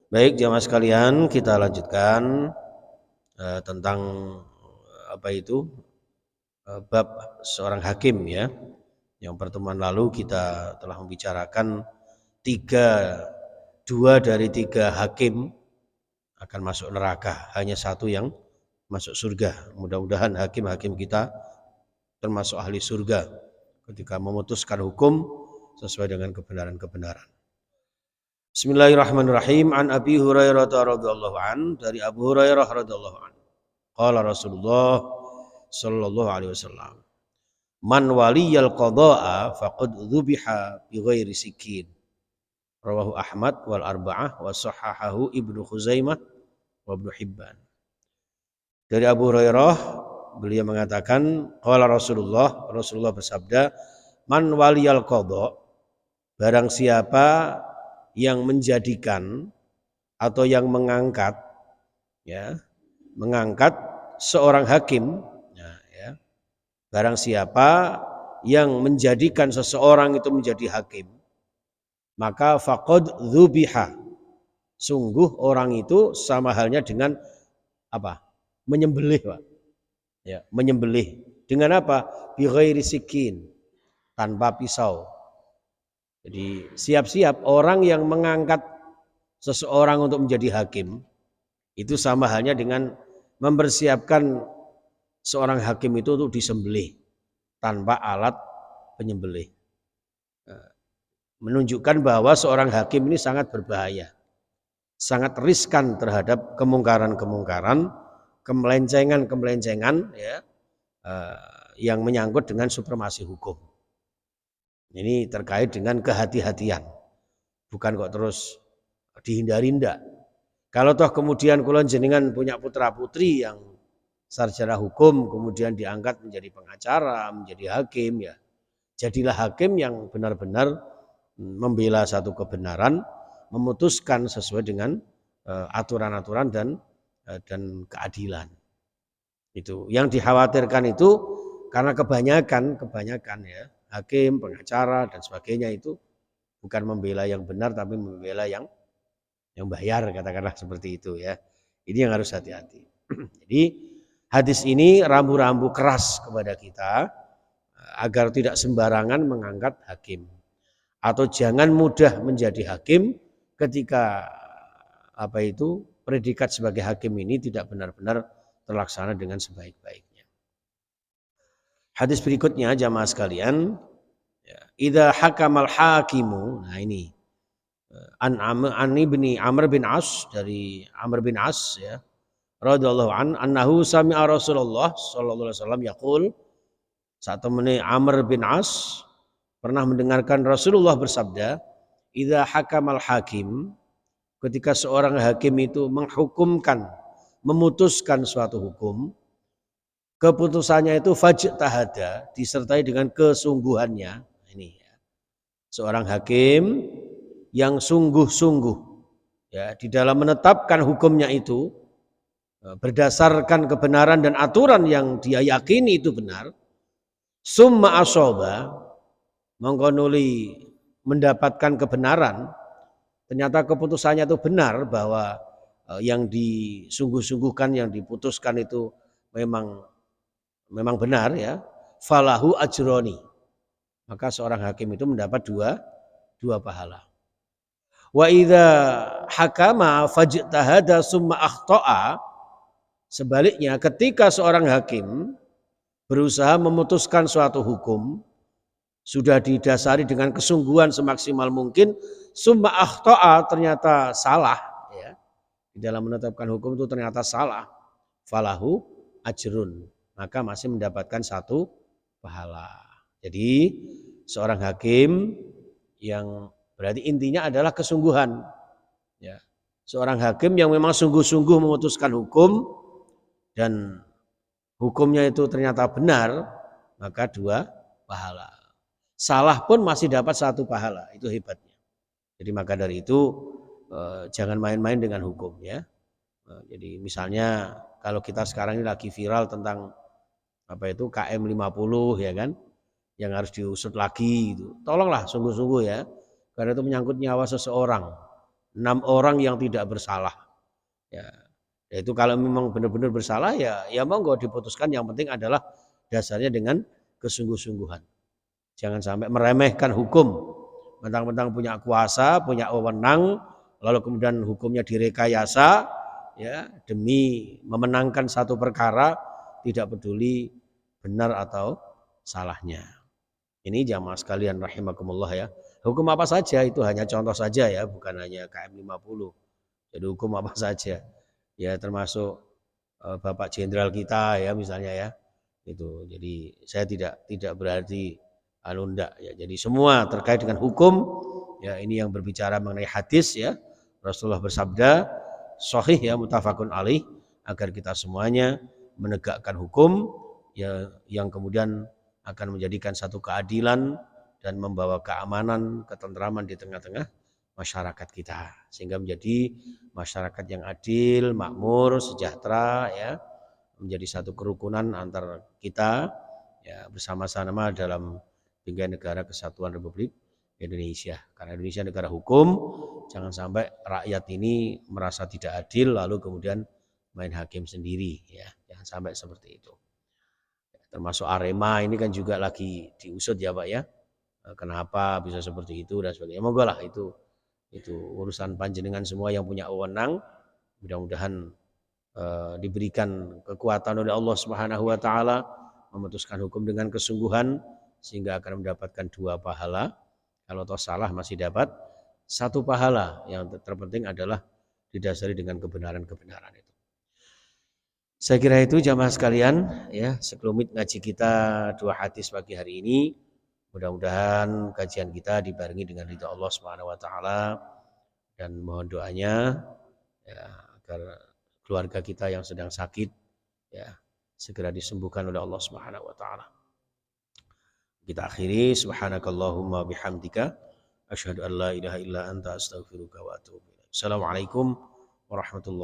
Baik jamaah sekalian, kita lanjutkan tentang apa itu bab seorang hakim ya. Yang pertemuan lalu kita telah membicarakan tiga dua dari tiga hakim akan masuk neraka, hanya satu yang masuk surga. Mudah-mudahan hakim-hakim kita termasuk ahli surga ketika memutuskan hukum sesuai dengan kebenaran-kebenaran. Bismillahirrahmanirrahim. An Abi Hurairah radhiyallahu an, dari Abu Hurairah radhiyallahu an. Qala Rasulullah sallallahu alaihi wasallam, man waliyal qada'a faqad dzubiha bi ghairi sikin. Rawahu Ahmad wal arba'ah wa sahahahu Ibnu Khuzaimah wa Ibnu Hibban. Dari Abu Hurairah, beliau mengatakan qala Rasulullah bersabda, man waliyal qada', barang siapa yang menjadikan atau yang mengangkat ya, mengangkat seorang hakim ya, barang siapa yang menjadikan seseorang itu menjadi hakim, maka faqad dzubiha, sungguh orang itu sama halnya dengan apa? Menyembelih, Pak. Ya, menyembelih. Dengan apa? Bi ghairi sikin, tanpa pisau. Jadi siap-siap orang yang mengangkat seseorang untuk menjadi hakim itu sama halnya dengan mempersiapkan seorang hakim itu untuk disembelih tanpa alat penyembelih. Menunjukkan bahwa seorang hakim ini sangat berbahaya, sangat riskan terhadap kemungkaran-kemungkaran, kemelencengan-kemelencengan ya, yang menyangkut dengan supremasi hukum. Ini terkait dengan kehati-hatian, bukan kok terus dihindari ndak. Kalau toh kemudian kula jenengan punya putra putri yang sarjana hukum kemudian diangkat menjadi pengacara, menjadi hakim ya, jadilah hakim yang benar-benar membela satu kebenaran, memutuskan sesuai dengan aturan-aturan dan keadilan. Itu yang dikhawatirkan itu karena kebanyakan ya hakim, pengacara dan sebagainya itu bukan membela yang benar tapi membela yang bayar, katakanlah seperti itu ya. Ini yang harus hati-hati. Jadi hadis ini rambu-rambu keras kepada kita agar tidak sembarangan mengangkat hakim, atau jangan mudah menjadi hakim ketika predikat sebagai hakim ini tidak benar-benar terlaksana dengan sebaik-baiknya. Hadis berikutnya jamaah sekalian, idza hakamal hakimu, nah ini an ibni Amr bin As, dari Amr bin As ya, radhiyallahu annahu sami'a Rasulullah sallallahu alaihi wasallam yaqul, saat temene Amr bin As pernah mendengarkan Rasulullah bersabda, idza hakamal hakim, ketika seorang hakim itu menghukumkan, memutuskan suatu hukum, keputusannya itu fajtahada, disertai dengan kesungguhannya. Ini ya, seorang hakim yang sungguh-sungguh ya di dalam menetapkan hukumnya itu berdasarkan kebenaran dan aturan yang dia yakini itu benar, summa asoba, mengkonuli mendapatkan kebenaran, ternyata keputusannya itu benar bahwa yang disungguh-sungguhkan, yang diputuskan itu memang benar ya, falahu ajroni, maka seorang hakim itu mendapat dua pahala. Wa idza hakama fajtahada summa akhta'a, sebaliknya ketika seorang hakim berusaha memutuskan suatu hukum sudah didasari dengan kesungguhan semaksimal mungkin, summa akhta'a, ternyata salah ya, di dalam menetapkan hukum itu ternyata salah, falahu ajrun, maka masih mendapatkan satu pahala. Jadi seorang hakim yang berarti intinya adalah kesungguhan ya, seorang hakim yang memang sungguh-sungguh memutuskan hukum dan hukumnya itu ternyata benar, maka dua pahala. Salah pun masih dapat satu pahala, itu hebatnya. Jadi maka dari itu jangan main-main dengan hukum ya. Jadi misalnya kalau kita sekarang ini lagi viral tentang KM 50 ya kan, yang harus diusut lagi gitu. Tolonglah sungguh-sungguh ya, karena itu menyangkut nyawa seseorang. 6 orang yang tidak bersalah. Ya, itu kalau memang benar-benar bersalah ya monggo diputuskan, yang penting adalah dasarnya dengan kesungguh-sungguhan. Jangan sampai meremehkan hukum. Mentang-mentang punya kuasa, punya wewenang, lalu kemudian hukumnya direkayasa ya demi memenangkan satu perkara, tidak peduli benar atau salahnya. Ini jamaah sekalian rahimakumullah ya. Hukum apa saja itu hanya contoh saja ya, bukan hanya KM 50. Jadi hukum apa saja. Ya termasuk Bapak Jenderal kita ya misalnya ya. Itu. Jadi saya tidak berarti ndak ya. Jadi semua terkait dengan hukum ya, ini yang berbicara mengenai hadis ya. Rasulullah bersabda sahih ya, muttafaqun alaih, agar kita semuanya menegakkan hukum ya, yang kemudian akan menjadikan satu keadilan dan membawa keamanan, ketentraman di tengah-tengah masyarakat kita, sehingga menjadi masyarakat yang adil, makmur, sejahtera ya, menjadi satu kerukunan antar kita ya, bersama-sama dalam bingkai negara kesatuan Republik Indonesia. Karena Indonesia negara hukum, jangan sampai rakyat ini merasa tidak adil lalu kemudian main hakim sendiri ya, jangan sampai seperti itu. Termasuk Arema ini kan juga lagi diusut ya Pak ya, kenapa bisa seperti itu dan sebagainya. Moga lah itu urusan panjenengan semua yang punya wewenang, mudah-mudahan diberikan kekuatan oleh Allah Subhanahu wa taala memutuskan hukum dengan kesungguhan sehingga akan mendapatkan 2 pahala. Kalau toh salah masih dapat 1 pahala. Yang terpenting adalah didasari dengan kebenaran-kebenaran itu. Saya kira itu jamaah sekalian ya, sekelumit ngaji kita 2 hadis pagi hari ini. Mudah-mudahan kajian kita dibarengi dengan ridha Allah Subhanahu wa taala, dan mohon doanya ya agar keluarga kita yang sedang sakit ya segera disembuhkan oleh Allah Subhanahu wa taala. Kita akhiri, subhanakallahumma bihamdika asyhadu an la ilaha illa anta astaghfiruka wa atubu ilaik. Assalamualaikum warahmatullahi